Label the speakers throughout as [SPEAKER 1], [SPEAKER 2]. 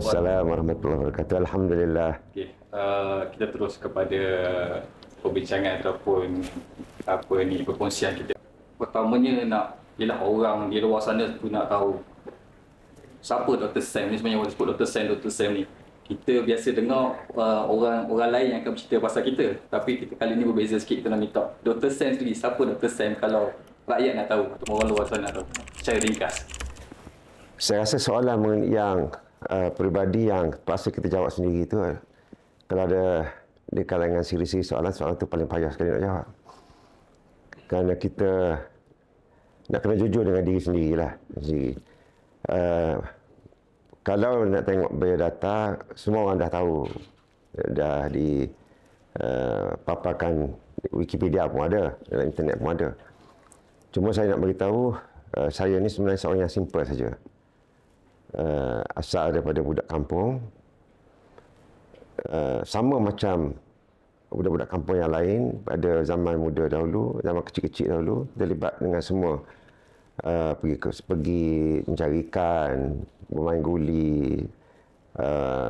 [SPEAKER 1] Waalaikumsalam warahmatullahi wabarakatuh. Alhamdulillah.
[SPEAKER 2] Okey, kita terus kepada perbincangan ataupun perkongsian kita. Pertamanya ialah orang di luar sana tu nak tahu siapa Dr. Sam ni sebenarnya. Orang sebut Dr. Sam ni. Kita biasa dengar orang lain yang akan bercerita pasal kita, tapi kita kali ni berbeza sikit. Kita nak minta Dr. Sam sendiri. Siapa Dr. Sam kalau rakyat nak tahu atau orang luar sana nak tahu secara ringkas?
[SPEAKER 1] Saya rasa soalan yang peribadi yang terpaksa kita jawab sendiri itu, kalau ada di kalangan siri-siri soalan itu paling payah sekali nak jawab. Kerana kita nak kena jujur dengan diri sendirilah. Kalau nak tengok biodata, semua orang dah tahu. Dah dipaparkan, Wikipedia pun ada, dalam internet pun ada. Cuma saya nak beritahu, saya ni sebenarnya seorang yang simple saja. Asal daripada budak kampung. Sama macam budak-budak kampung yang lain pada zaman muda dahulu, zaman kecil-kecil dahulu, terlibat dengan semua. Pergi mencari ikan, bermain guli,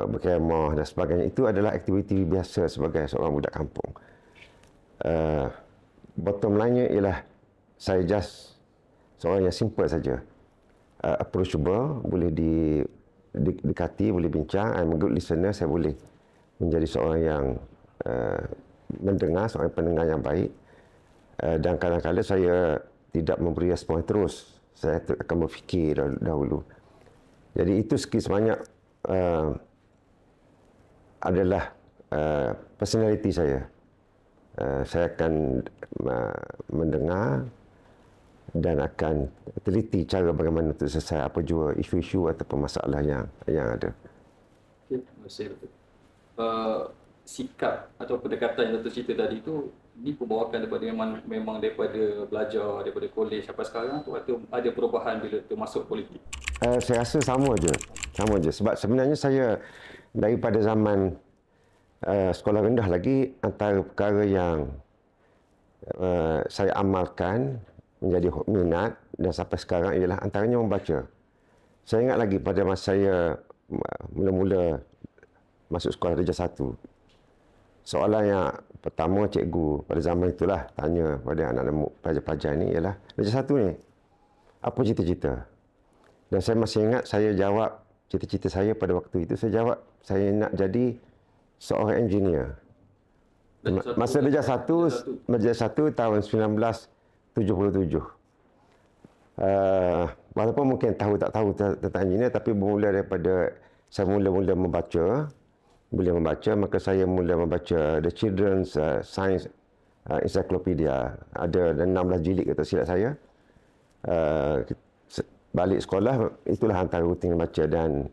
[SPEAKER 1] berkemah dan sebagainya. Itu adalah aktiviti biasa sebagai seorang budak kampung. Bottom line-nya ialah saya just seorang yang simple saja. Approachable, boleh didekati, boleh bincang. I'm a good listener, saya boleh menjadi seorang yang mendengar, seorang pendengar yang baik. Dan kadang-kadang saya tidak memberi respon terus. Saya akan berfikir dahulu. Jadi itu sikit sebanyak adalah personality saya. Saya akan mendengar dan akan teliti cara bagaimana untuk selesai apa jua isu-isu ataupun masalah yang ada.
[SPEAKER 2] Okay, terima kasih Dr. Sikap atau pendekatan yang Dr. cerita tadi tu, ini pembawakan daripada memang daripada belajar daripada kolej sampai sekarang tu, atau ada perubahan bila termasuk politik?
[SPEAKER 1] Saya rasa sama je. Sebab sebenarnya saya daripada zaman sekolah rendah lagi, antara perkara yang saya amalkan menjadi minat dan sampai sekarang ialah antaranya membaca. Saya ingat lagi pada masa saya mula-mula masuk sekolah Darjah 1. Soalan yang pertama cikgu pada zaman itulah tanya pada anak-anak pelajar-pelajar ni ialah, Darjah 1 ni, apa cita-cita? Dan saya masih ingat saya jawab cita-cita saya pada waktu itu, saya jawab saya nak jadi seorang engineer. Masa Darjah 1 tahun 1977. Walaupun mungkin tahu tak tahu tentang engineer, tapi bermula daripada saya mula-mula boleh membaca, maka saya mula membaca The Children's Science Encyclopedia. Ada 16 jilid kata silap saya. Balik sekolah, itulah antara rutin membaca dan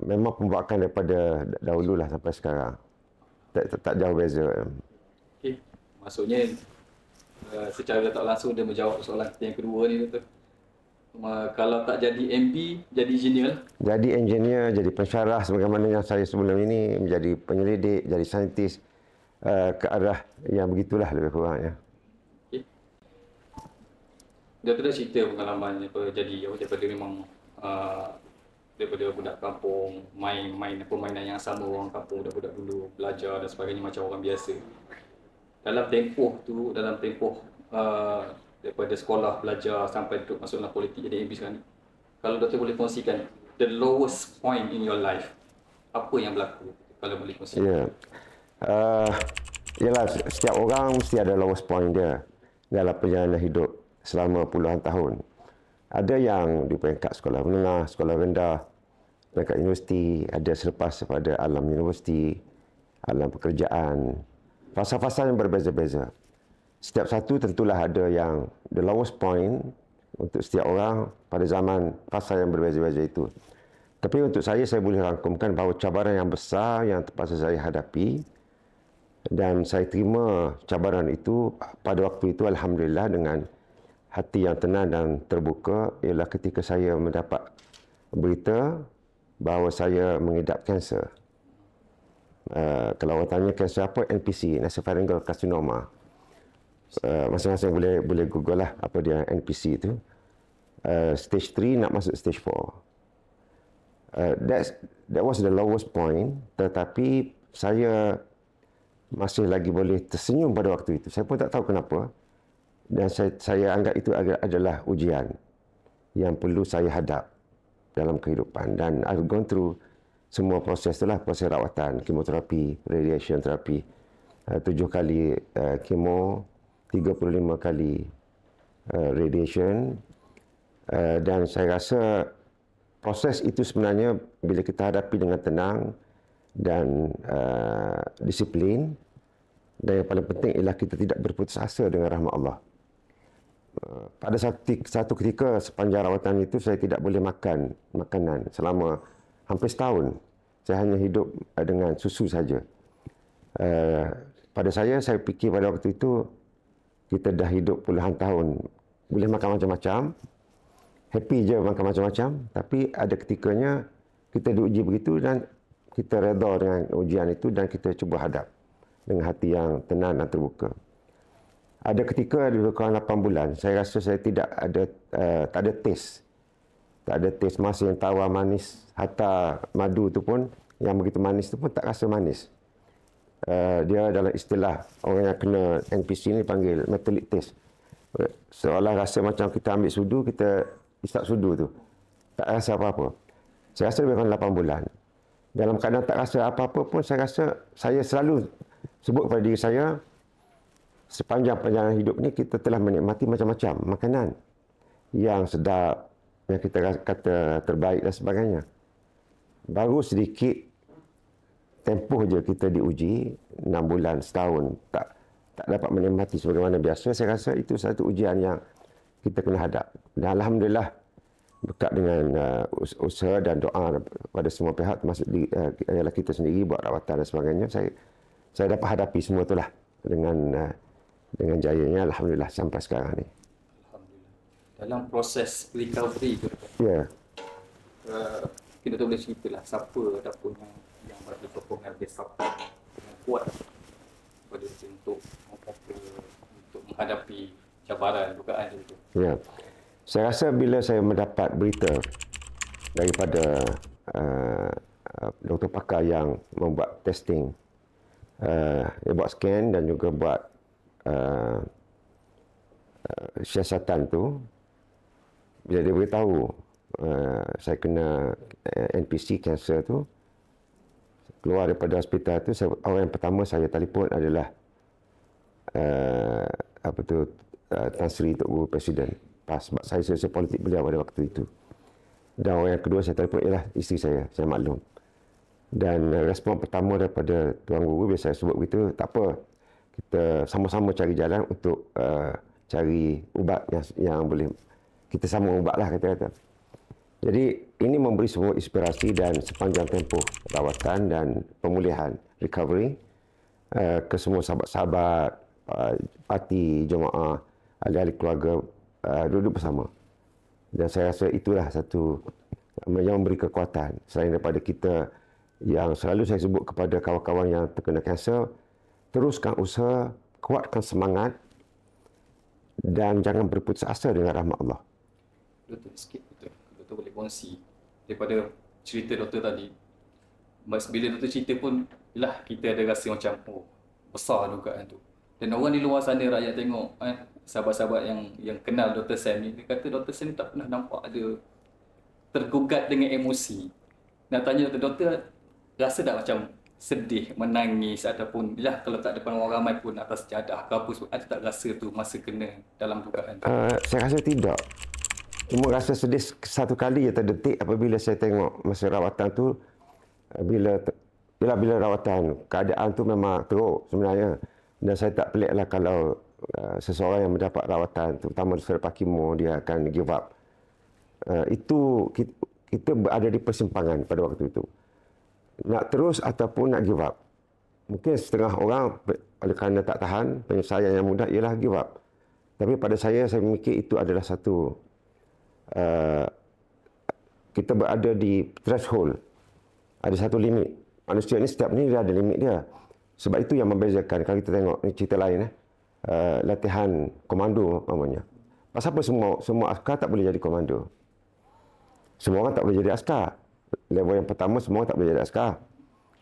[SPEAKER 1] memang pembuakan daripada dahululah sampai sekarang. Tak jauh beza.
[SPEAKER 2] Okey, maksudnya secara tak langsung dia menjawab soalan yang kedua ni, Dr. Kalau tak jadi MP, jadi engineer?
[SPEAKER 1] Jadi engineer, jadi pensyarah sebagaimana yang saya sebelum ini, menjadi penyelidik, jadi saintis, ke arah yang begitulah lebih kurangnya.
[SPEAKER 2] Okay. Dia dah cerita pengalaman jadi daripada memang daripada budak kampung, main permainan yang sama orang kampung, budak-budak dulu, belajar dan sebagainya macam orang biasa. Dalam tempoh daripada sekolah, belajar sampai untuk masuk dalam politik jadi MP sekarang ni, kalau Doktor boleh kongsikan the lowest point in your life, apa yang berlaku kalau boleh kongsikan?
[SPEAKER 1] Ya. Yalah, setiap orang mesti ada lowest point dia dalam perjalanan hidup selama puluhan tahun. Ada yang di peringkat sekolah menengah, sekolah rendah, peringkat universiti, ada selepas pada alam universiti, alam pekerjaan, fasa-fasa yang berbeza-beza. Setiap satu tentulah ada yang the lowest point untuk setiap orang pada zaman fasa yang berbeza-beza itu. Tapi untuk saya boleh rangkumkan bahawa cabaran yang besar yang terpaksa saya hadapi dan saya terima cabaran itu pada waktu itu, alhamdulillah, dengan hati yang tenang dan terbuka, ialah ketika saya mendapat berita bahawa saya mengidap kanser. Kalau orang tanya kanser apa, NPC, nasopharyngeal carcinoma. Masing-masing boleh google lah apa dia NPC itu. Stage 3 nak masuk stage 4. That was the lowest point, tetapi saya masih lagi boleh tersenyum pada waktu itu. Saya pun tak tahu kenapa. Dan saya anggap itu adalah ujian yang perlu saya hadap dalam kehidupan. Dan I've gone through semua proses itulah, proses rawatan, kemoterapi, radiation terapi, 7 kali kemo, 35 kali radiation. Dan saya rasa proses itu sebenarnya bila kita hadapi dengan tenang dan disiplin, dan yang paling penting ialah kita tidak berputus asa dengan rahmat Allah. Pada satu ketika sepanjang rawatan itu saya tidak boleh makan makanan selama hampir setahun. Saya hanya hidup dengan susu saja. Pada saya fikir pada waktu itu kita dah hidup puluhan tahun, boleh makan macam-macam, happy je makan macam-macam, tapi ada ketikanya kita diuji begitu dan kita redha dengan ujian itu dan kita cuba hadap dengan hati yang tenang dan terbuka. Ada ketika di kurang 8 bulan, saya rasa saya tak ada taste. Tak ada taste masa yang tawar manis, hatta madu tu pun, yang begitu manis tu pun tak rasa manis. Dia dalam istilah orang yang kena NPC ni panggil metallic taste. Seolah rasa macam kita ambil sudu, kita isap sudu tu. Tak rasa apa-apa. Saya rasa lebih kurang 8 bulan. Dalam keadaan tak rasa apa-apa pun, saya rasa saya selalu sebut kepada diri saya, sepanjang perjalanan hidup ni kita telah menikmati macam-macam makanan yang sedap, yang kita kata terbaik dan sebagainya. Baru sedikit tempoh je kita diuji, 6 bulan, setahun, tak dapat menikmati sebagaimana biasa. Saya rasa itu satu ujian yang kita kena hadap. Dan alhamdulillah, berkat dengan usaha dan doa pada semua pihak, termasuk ialah kita sendiri buat rawatan dan sebagainya, saya dapat hadapi semua itulah dengan jayanya, alhamdulillah sampai sekarang ni.
[SPEAKER 2] Alhamdulillah. Dalam proses recovery tu, kita boleh ceritalah siapa ataupun yang bagi sokongan dia, siapa yang kuat pada untuk menghadapi cabaran dugaan itu.
[SPEAKER 1] Ya. Saya rasa bila saya mendapat berita daripada doktor pakar yang membuat testing, dia buat scan dan juga buat siasatan tu, bila dia beritahu saya kena NPC cancer tu, keluar daripada hospital tu, orang yang pertama saya telefon adalah Tan Sri Tok Guru Presiden PAS, sebab saya selesai politik beliau pada waktu itu. Dan orang yang kedua saya telefon ialah isteri saya maklum. Dan respon pertama daripada Tuan Guru, bila saya sebut begitu, tak apa, kita sama-sama cari jalan untuk cari ubat yang boleh, kita sama ubatlah kata-kata. Jadi ini memberi sebuah inspirasi dan sepanjang tempoh rawatan dan pemulihan, recovery, ke semua sahabat-sahabat, parti, jemaah, ahli-ahli keluarga, duduk bersama. Dan saya rasa itulah satu yang memberi kekuatan. Selain daripada kita yang selalu saya sebut kepada kawan-kawan yang terkena kanser, teruskan usaha, kuatkan semangat dan jangan berputus asa dengan rahmat Allah.
[SPEAKER 2] Doktor, sikit doktor boleh kongsi daripada cerita doktor tadi. Bila doktor cerita pun, lah kita ada rasa macam, oh, besar dugaan tu. Dan orang di luar sana, rakyat tengok, sahabat-sahabat yang kenal Dr. Sam ni, dia kata Dr. Sam ni tak pernah nampak ada tergugat dengan emosi. Nak tanya doktor, rasa tak macam sedih, menangis ataupun lah kalau tak depan orang ramai pun atas sejadah ke apa, ada tak rasa tu masa kena dalam dugaan tu?
[SPEAKER 1] Saya rasa tidak. Cuma rasa sedih satu kali je terdetik apabila saya tengok masa rawatan tu, bila rawatan, keadaan tu memang teruk sebenarnya. Dan saya tak peliklah kalau seseorang yang mendapat rawatan, terutama selepas kemo, dia akan give up. Itu kita berada di persimpangan pada waktu itu. Nak terus ataupun nak give up. Mungkin setengah orang oleh kerana tak tahan, penyelesaian yang mudah ialah give up. Tapi pada saya memikir itu adalah satu, kita berada di threshold. Ada satu limit. Manusia ni setiap ni dia ada limit dia. Sebab itu yang membezakan. Kalau kita tengok ni cerita lain, latihan komando namanya. Pasal apa semua askar tak boleh jadi komando? Semua orang tak boleh jadi askar. level yang pertama semua tak boleh jadi askar.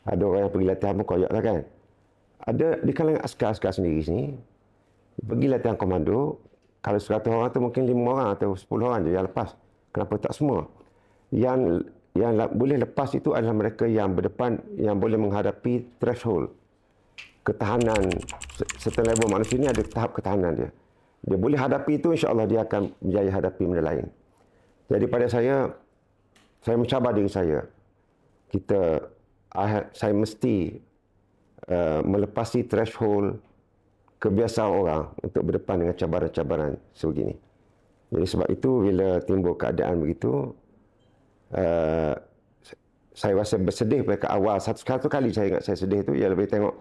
[SPEAKER 1] Ada orang yang pergi latihan pun koyak lah kan. Ada di kalangan askar-askar sendiri sini, pergi latihan komando, kalau 100 orang tu mungkin 5 orang atau 10 orang je yang lepas. Kenapa tak semua? Yang boleh lepas itu adalah mereka yang berdepan, yang boleh menghadapi threshold ketahanan. Certain level manusia ni ada tahap ketahanan dia. Dia boleh hadapi itu, insya-Allah dia akan berjaya hadapi benda lain. Jadi pada saya mencabar diri saya. Saya mesti melepasi threshold kebiasaan orang untuk berdepan dengan cabaran-cabaran sebegini. Jadi sebab itu bila timbul keadaan begitu, saya rasa bersedih pada awal. Satu kali saya ingat saya sedih tu, ialah bila tengok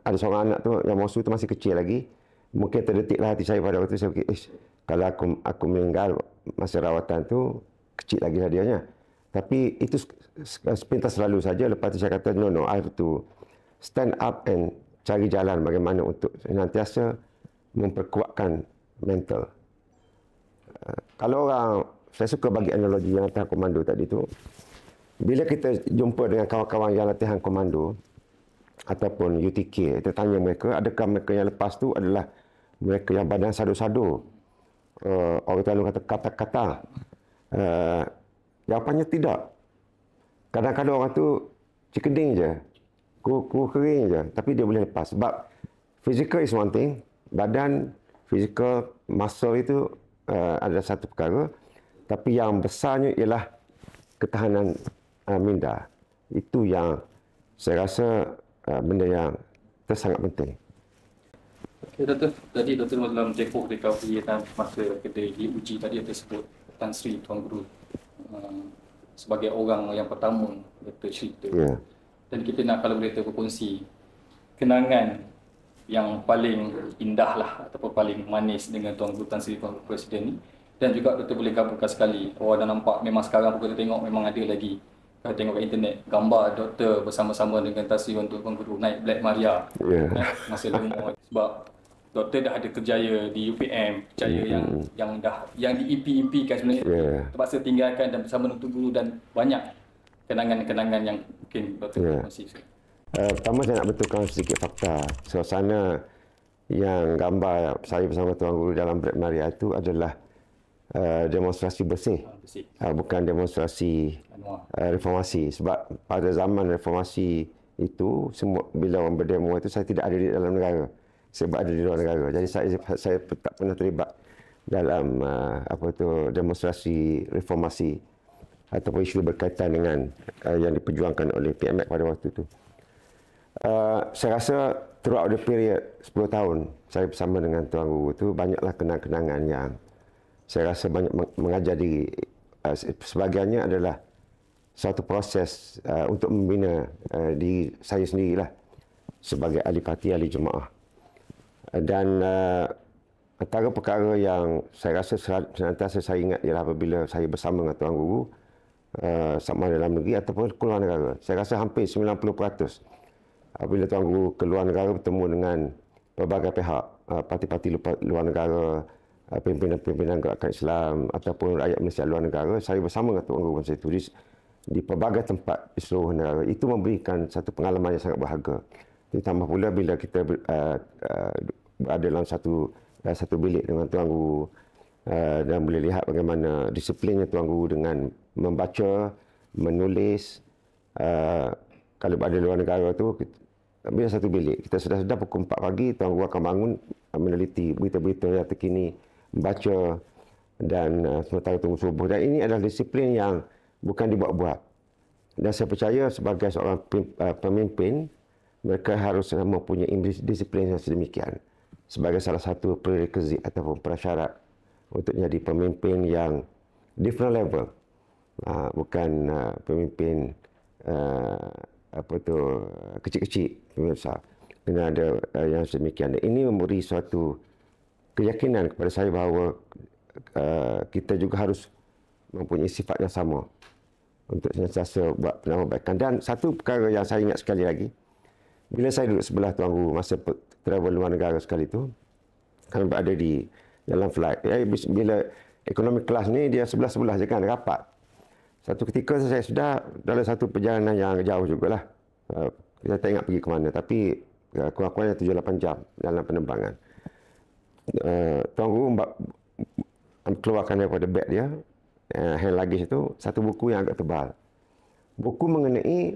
[SPEAKER 1] ada seorang anak tu yang musuh tu masih kecil lagi. Mungkin terdetiklah hati saya pada waktu itu. Saya fikir, kalau aku meninggal masa rawatan tu, kecil lagi hadiahnya. Tapi itu sepintas selalu saja. Lepas tu saya kata, no, I have to stand up and cari jalan bagaimana untuk senantiasa memperkuatkan mental. Kalau orang, saya suka bagi analogi yang latihan komando tadi tu, bila kita jumpa dengan kawan-kawan yang latihan komando ataupun UTK, kita tanya mereka, adakah mereka yang lepas tu adalah mereka yang badan sado-sado, orang selalu kata kata-kata. Jawapannya tidak. Kadang-kadang orang tu cikeding je, kuku kering je, tapi dia boleh lepas. Sebab physical is one thing, badan, physical, muscle itu adalah satu perkara, tapi yang besarnya ialah ketahanan minda. Itu yang saya rasa benda yang sangat penting.
[SPEAKER 2] Okay, Doktor. Tadi Doktor dalam tempoh recovery dan masa kedai diuji tadi ada sebut Tan Sri Tuan Guru sebagai orang yang pertama Doktor cerita. Yeah. Dan kita nak kalau boleh berkongsi kenangan yang paling indah lah ataupun paling manis dengan Tuan Guru Tan Sri Tuan Guru Presiden ni. Dan juga Doktor boleh gabungkan sekali. Orang dah nampak memang sekarang pun kita tengok memang ada lagi. Kalau tengok kat internet, gambar Doktor bersama-sama dengan Tan Sri Tuan Guru naik Black Maria. Yeah. Masa umur. Sebab Doktor dah ada kerjaya di UPM, kerjaya yang diimpi-impikan sebenarnya. Yeah. Terpaksa tinggalkan dan bersama Tuan Guru dan banyak kenangan-kenangan yang mungkin Doktor kongsi.
[SPEAKER 1] Pertama saya nak betulkan sedikit fakta. Suasana yang gambar saya bersama Tuan Guru dalam Black Maria itu adalah demonstrasi bersih. Bukan demonstrasi reformasi. Sebab pada zaman reformasi itu, semua bila orang berdemo itu saya tidak ada di dalam negara. Sebab ada di luar negara. Jadi saya tak pernah terlibat dalam demonstrasi reformasi ataupun isu berkaitan dengan yang diperjuangkan oleh PMX pada waktu itu. Saya rasa throughout the period 10 tahun saya bersama dengan Tuan Guru itu, banyaklah kenang-kenangan yang saya rasa banyak mengajar diri. Sebahagiannya adalah suatu proses untuk membina diri saya sendirilah sebagai ahli parti, ahli jemaah. Dan antara perkara yang saya rasa senantiasa saya ingat ialah apabila saya bersama dengan Tuan Guru sama dalam negeri ataupun keluar negara. Saya rasa hampir 90% apabila Tuan Guru keluar negara bertemu dengan pelbagai pihak, parti-parti luar negara, pimpinan-pimpinan gerakan Islam ataupun rakyat Malaysia luar negara, saya bersama dengan Tuan Guru masa itu di pelbagai tempat di seluruh negara. Itu memberikan satu pengalaman yang sangat berharga. Ditambah pula bila kita berada dalam satu bilik dengan Tuan Guru dan boleh lihat bagaimana disiplinnya Tuan Guru dengan membaca, menulis. Kalau berada di luar negara tu, bila satu bilik, kita sudah pukul 4 pagi, Tuan Guru akan bangun meneliti berita-berita yang terkini, membaca dan sementara tunggu subuh. Dan ini adalah disiplin yang bukan dibuat-buat. Dan saya percaya sebagai seorang pemimpin, mereka harus mempunyai disiplin yang sedemikian sebagai salah satu prerequisite ataupun prasyarat untuk jadi pemimpin yang different level. Bukan pemimpin kecil-kecil, pemimpin besar. Kena ada yang sedemikian. Ini memberi suatu keyakinan kepada saya bahawa kita juga harus mempunyai sifat yang sama untuk senantiasa buat penambahbaikan. Dan satu perkara yang saya ingat sekali lagi, bila saya duduk sebelah Tuan Guru masa travel luar negara sekali itu, kami berada di dalam flight. Bila ekonomi kelas ni dia sebelah-sebelah je kan, rapat. Satu ketika saya sudah dalam satu perjalanan yang jauh jugalah. Saya tak ingat pergi ke mana, tapi kurang-kurangnya 7-8 jam dalam penerbangan. Tuan Guru keluarkan daripada beg dia, hand luggage itu, satu buku yang agak tebal. Buku mengenai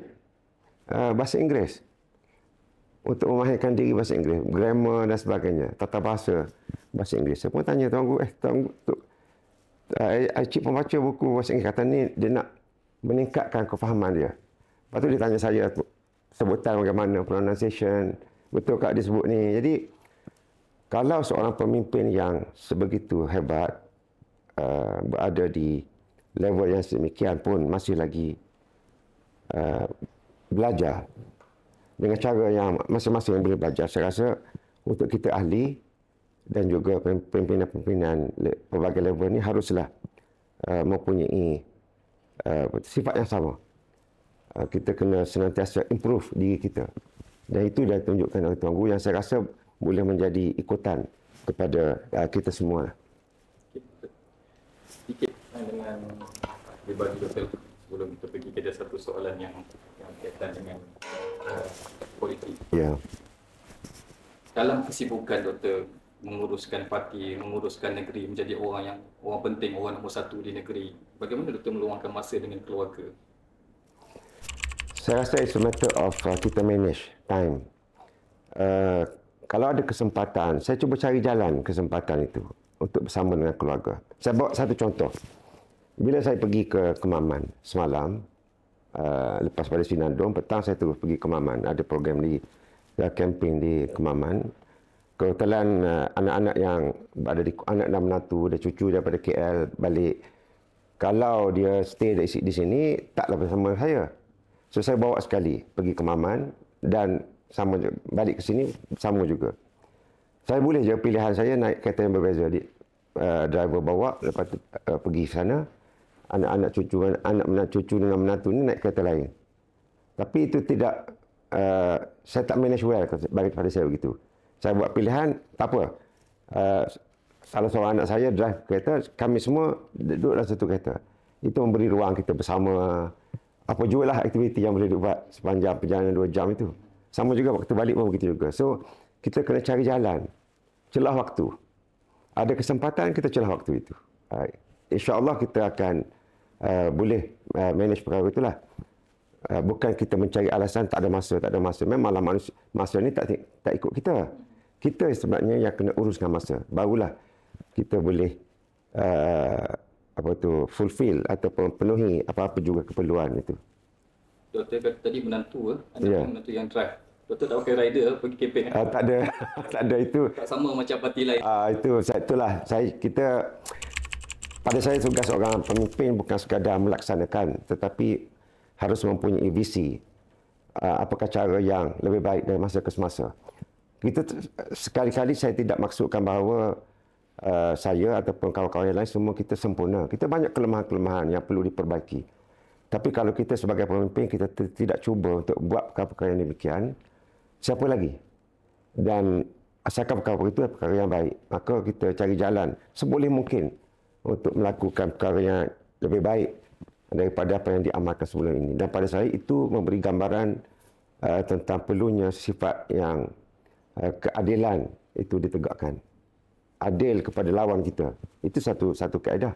[SPEAKER 1] bahasa Inggeris. Untuk memahirkan diri bahasa Inggeris, grammar dan sebagainya, tata bahasa bahasa Inggeris. Saya pun tanya Tuan Guru, Tuan Guru, Cik pembaca buku bahasa Inggeris, kata ni dia nak meningkatkan kefahaman dia. Lepas tu dia tanya saya sebutan bagaimana, pronunciation, betul tak dia sebut ni. Jadi, kalau seorang pemimpin yang sebegitu hebat berada di level yang sedemikian pun masih lagi belajar dengan cara yang masing-masing boleh belajar, saya rasa untuk kita ahli dan juga pimpinan-pimpinan pelbagai level ni haruslah mempunyai sifat yang sama. Kita kena senantiasa improve diri kita. Dan itu dah ditunjukkan oleh Tuan Guru yang saya rasa boleh menjadi ikutan kepada kita semua.
[SPEAKER 2] Sedikit dengan dibagi doktor sebelum kita pergi ke satu soalan yang berkaitan dengan politik.
[SPEAKER 1] Ya.
[SPEAKER 2] Dalam kesibukan doktor menguruskan parti, menguruskan negeri, menjadi orang penting, orang nombor satu di negeri, bagaimana doktor meluangkan masa dengan keluarga?
[SPEAKER 1] Saya rasa it's a matter of kita manage time. Kalau ada kesempatan, saya cuba cari jalan kesempatan itu untuk bersama dengan keluarga. Saya bawa satu contoh. Bila saya pergi ke Kemaman semalam, lepas pada Sinandong, petang saya terus pergi ke Kemaman. Ada program di camping di Kemaman. Kebetulan anak-anak yang ada di anak dan menantu, ada cucu daripada KL balik. Kalau dia stay di sini, taklah bersama saya. So saya bawa sekali pergi ke Kemaman dan sama balik ke sini sama juga. Saya boleh je pilihan saya naik kereta yang berbeza. Driver bawa, lepas tu pergi ke sana. Anak cucu dengan menantu ni naik kereta lain. Tapi itu tidak, saya tak manage well bagi pada saya begitu. Saya buat pilihan, tak apa. Salah seorang anak saya drive kereta, kami semua duduk dalam satu kereta. Itu memberi ruang kita bersama. Apa jugalah aktiviti yang boleh dibuat sepanjang perjalanan 2 jam itu. Sama juga waktu balik pun begitu juga. So, kita kena cari jalan. Celah waktu. Ada kesempatan, kita celah waktu itu. InsyaAllah kita akan boleh manage perkara itulah. Bukan kita mencari alasan tak ada masa. Memanglah masa ni tak ikut kita. Kita sebenarnya yang kena uruskan masa. Barulah kita boleh fulfill ataupun penuhi apa-apa juga keperluan itu.
[SPEAKER 2] Doktor kata tadi menantu, menantu yang drive. Doktor tak pakai rider pergi kempen?
[SPEAKER 1] Tak ada. Tak ada itu.
[SPEAKER 2] Tak sama macam parti lain.
[SPEAKER 1] Pada saya tugas seorang pemimpin bukan sekadar melaksanakan, tetapi harus mempunyai visi. Apakah cara yang lebih baik dari masa ke semasa. Sekali-kali saya tidak maksudkan bahawa saya ataupun kawan-kawan yang lain semua kita sempurna. Kita banyak kelemahan-kelemahan yang perlu diperbaiki. Tapi kalau kita sebagai pemimpin kita tidak cuba untuk buat perkara-perkara yang demikian, siapa lagi? Dan asalkan perkara itu adalah perkara yang baik, maka kita cari jalan seboleh mungkin untuk melakukan perkara yang lebih baik daripada apa yang diamalkan sebelum ini. Dan pada saya itu memberi gambaran tentang perlunya sifat yang keadilan itu ditegakkan. Adil kepada lawan kita. Itu satu kaedah.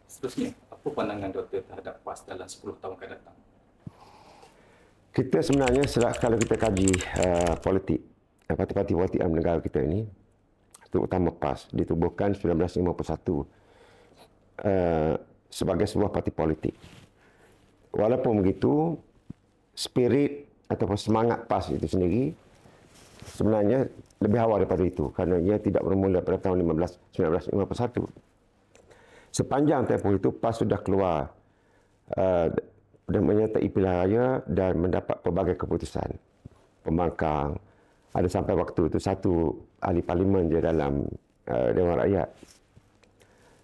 [SPEAKER 2] Seterusnya, apa pandangan doktor terhadap PAS dalam 10 tahun akan datang?
[SPEAKER 1] Kita sebenarnya kalau kita kaji politik, parti-parti politik dalam negara kita ini, terutama PAS, ditubuhkan 1951 sebagai sebuah parti politik. Walaupun begitu, spirit ataupun semangat PAS itu sendiri sebenarnya lebih awal daripada itu kerana ia tidak bermula pada tahun 1951. Sepanjang tempoh itu PAS sudah keluar dan menyertai pilihan raya dan mendapat pelbagai keputusan. Pembangkang, ada sampai waktu itu satu ahli parlimen je dalam Dewan Rakyat.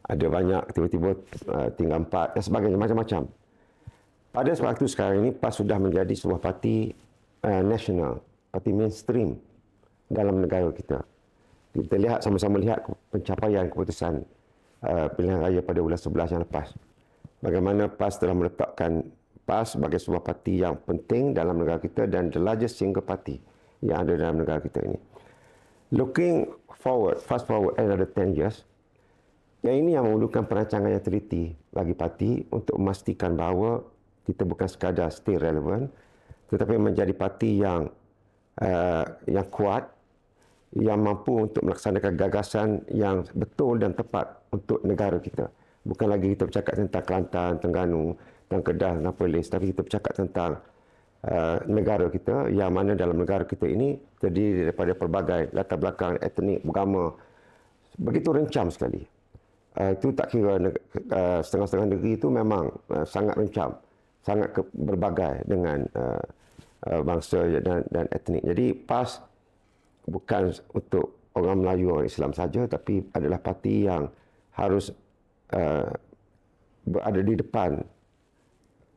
[SPEAKER 1] Ada banyak, tiba-tiba tinggal 4 dan sebagainya, macam-macam. Pada waktu sekarang ini PAS sudah menjadi sebuah parti nasional, parti mainstream dalam negara kita. Kita lihat sama-sama lihat pencapaian keputusan pilihan raya pada bulan 11 yang lepas. bagaimana PAS telah meletakkan PAS sebagai sebuah parti yang penting dalam negara kita dan the largest single party yang ada dalam negara kita ini. Looking forward, fast forward another 10 years, yang ini yang memerlukan perancangan yang teliti bagi parti untuk memastikan bahawa kita bukan sekadar stay relevant, tetapi menjadi parti yang kuat, yang mampu untuk melaksanakan gagasan yang betul dan tepat untuk negara kita. Bukan lagi kita bercakap tentang Kelantan, Terengganu, dan Kedah, dan Perlis, tapi kita bercakap tentang negara kita, yang mana dalam negara kita ini terdiri daripada pelbagai latar belakang etnik, beragama, begitu rencam sekali. Itu tak kira setengah-setengah negeri itu memang sangat rencam, sangat berbagai dengan bangsa dan etnik. Jadi PAS bukan untuk orang Melayu, orang Islam saja, tapi adalah parti yang harus berada di depan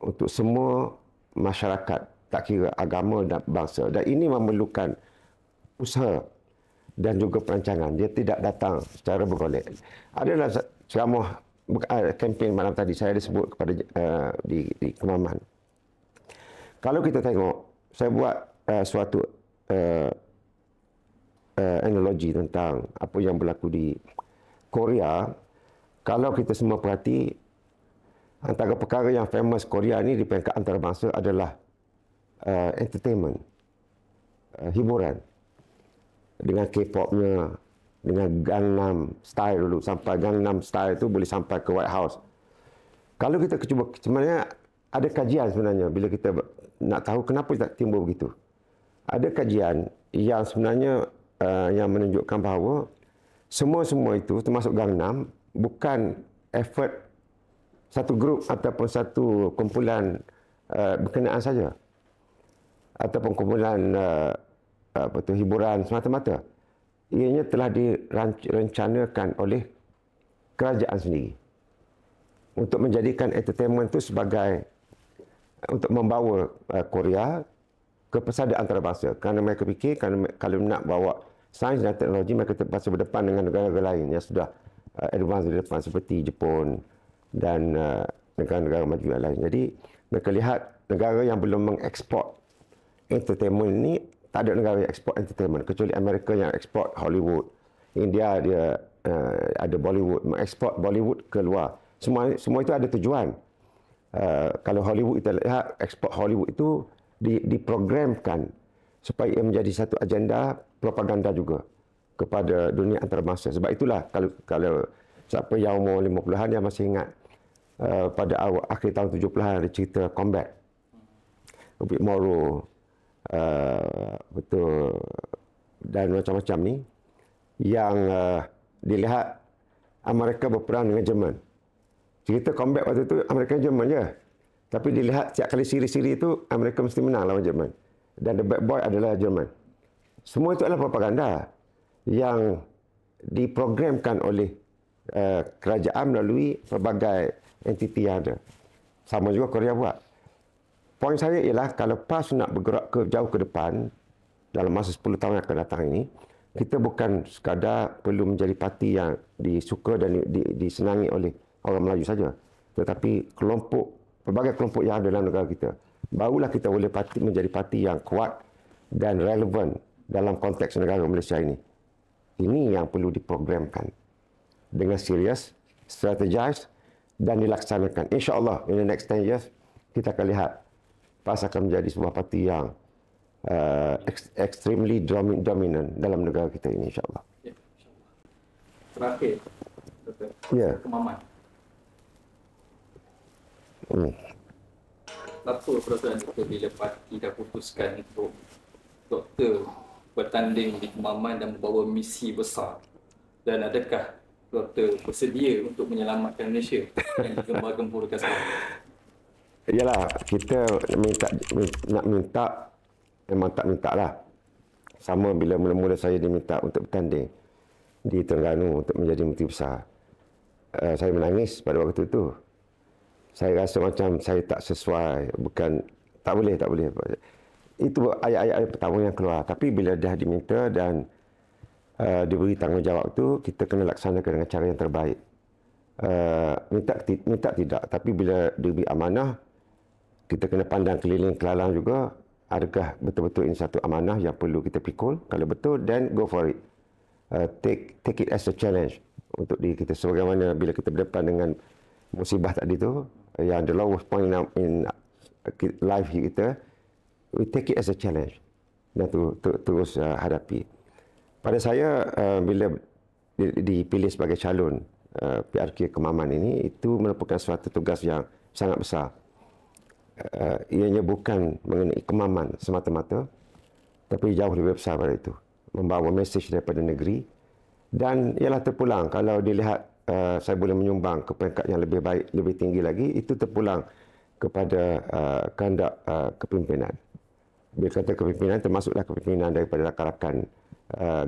[SPEAKER 1] untuk semua masyarakat, tak kira agama dan bangsa. Dan ini memerlukan usaha dan juga perancangan. Dia tidak datang secara bergolek. Adalah ceramah kempen malam tadi saya ada sebut kepada di Kemaman. Kalau kita tengok, saya buat suatu analogi tentang apa yang berlaku di Korea. Kalau kita semua perhati, antara perkara yang famous Korea ni di peringkat antarabangsa adalah entertainment, hiburan. Dengan K-popnya, dengan Gangnam Style dulu, sampai Gangnam Style itu boleh sampai ke White House. Kalau kita cuba, sebenarnya ada kajian sebenarnya bila kita nak tahu kenapa tak timbul begitu. Ada kajian yang sebenarnya yang menunjukkan bahawa semua itu termasuk Gangnam bukan effort satu grup ataupun satu kumpulan berkenaan saja, ataupun kumpulan hiburan semata-mata. Ianya telah direncanakan oleh kerajaan sendiri untuk menjadikan entertainment itu sebagai untuk membawa Korea ke pesada antarabangsa. Kerana mereka fikir kalau nak bawa sains dan teknologi, mereka terpaksa berdepan dengan negara-negara lain yang sudah advance di depan seperti Jepun dan negara-negara maju yang lain. Jadi mereka lihat negara yang belum mengekspor entertainment ini, tak ada negara yang ekspor entertainment kecuali Amerika yang ekspor Hollywood. India dia ada Bollywood, mengekspor Bollywood ke luar. Semua itu ada tujuan. Kalau Hollywood kita lihat, ekspor Hollywood itu diprogramkan supaya ia menjadi satu agenda propaganda juga kepada dunia antarabangsa. Sebab itulah kalau siapa yang umur 50-an dia masih ingat pada akhir tahun 70-an ada cerita Combat, Ubik Moro, betul, dan macam-macam ni yang dilihat Amerika berperang dengan Jerman. Cerita Combat waktu itu Amerika dan Jerman je. Tapi dilihat setiap kali siri-siri itu Amerika mesti menang lawan Jerman. Dan the bad boy adalah Jerman. Semua itu adalah propaganda yang diprogramkan oleh kerajaan melalui pelbagai entiti yang ada. Sama juga Korea buat. Poin saya ialah kalau PAS nak bergerak jauh ke depan dalam masa 10 tahun yang akan datang ini, kita bukan sekadar perlu menjadi parti yang disuka dan disenangi oleh orang Melayu saja, tetapi pelbagai kelompok yang ada dalam negara kita. Barulah kita boleh menjadi parti yang kuat dan relevan dalam konteks negara Malaysia ini. Ini yang perlu diprogramkan dengan serius, strategize dan dilaksanakan. InsyaAllah in the next 10 years kita akan lihat PAS akan menjadi sebuah parti yang extremely dominant dalam negara kita ini, insyaAllah.
[SPEAKER 2] Ya, insyaAllah. Terakhir, Dr.
[SPEAKER 1] Ya.
[SPEAKER 2] Kemaman. Apa perasaan doktor bila parti dah putuskan untuk doktor bertanding di Kemaman dan membawa misi besar? Dan adakah doktor bersedia untuk menyelamatkan Malaysia yang digembar-gemburkan sekarang?
[SPEAKER 1] Yalah, kita nak minta memang tak minta lah. Sama bila mula-mula saya diminta untuk bertanding di Terengganu untuk menjadi menteri besar. Saya menangis pada waktu itu. Saya rasa macam saya tak sesuai, bukan tak boleh. Itu ayat-ayat pertama yang keluar. Tapi bila dah diminta dan diberi tanggungjawab tu, kita kena laksanakan dengan cara yang terbaik. minta tidak, tapi bila diberi amanah, kita kena pandang keliling kelalang juga, adakah betul-betul ini satu amanah yang perlu kita pikul. Kalau betul, then go for it. Take it as a challenge untuk diri kita. Sebagaimana bila kita berdepan dengan musibah tadi tu, yang the lowest point in life kita, we take it as a challenge dan terus hadapi. Pada saya, bila dipilih sebagai calon PRK Kemaman ini, itu merupakan suatu tugas yang sangat besar. Ianya bukan mengenai kemaman semata-mata, tapi jauh lebih besar pada itu. Membawa mesej daripada negeri. Dan ialah terpulang, kalau dilihat saya boleh menyumbang ke peringkat yang lebih baik, lebih tinggi lagi, itu terpulang kepada kehendak kepimpinan. Bila kata kepimpinan, termasuklah kepimpinan daripada rakan-rakan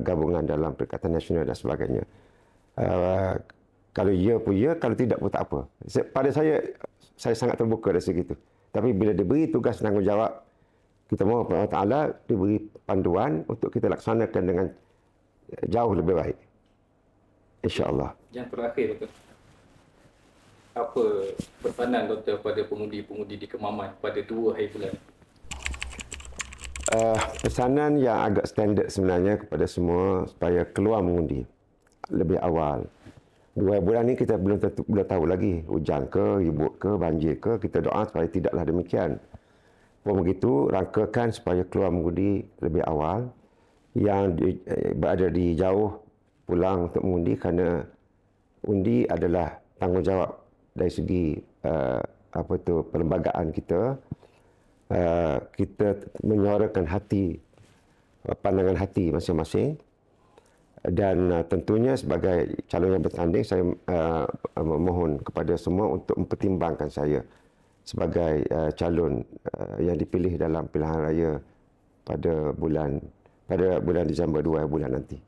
[SPEAKER 1] gabungan dalam Perikatan Nasional dan sebagainya. Kalau ya pun ya, kalau tidak pun tak apa. Pada saya sangat terbuka dari segi itu. Tapi bila diberi tugas tanggungjawab, kita mohon kepada Allah Ta'ala diberi panduan untuk kita laksanakan dengan jauh lebih baik. InsyaAllah.
[SPEAKER 2] Yang terakhir, Doktor. Apa pesanan Doktor pada pengundi-pengundi di Kemaman pada 2 hari bulan?
[SPEAKER 1] Pesanan yang agak standard sebenarnya kepada semua supaya keluar mengundi lebih awal. 2 bulan ni kita belum tahu lagi hujan ke, ribut ke, banjir ke. Kita doa supaya tidaklah demikian. Pun begitu, rangkakan supaya keluar mengundi lebih awal. Yang berada di jauh pulang untuk mengundi, kerana undi adalah tanggungjawab dari segi perlembagaan kita. Kita menyuarakan hati, pandangan hati masing-masing. Dan tentunya sebagai calon yang bertanding, saya memohon kepada semua untuk mempertimbangkan saya sebagai calon yang dipilih dalam pilihan raya pada bulan Disember 2 bulan nanti.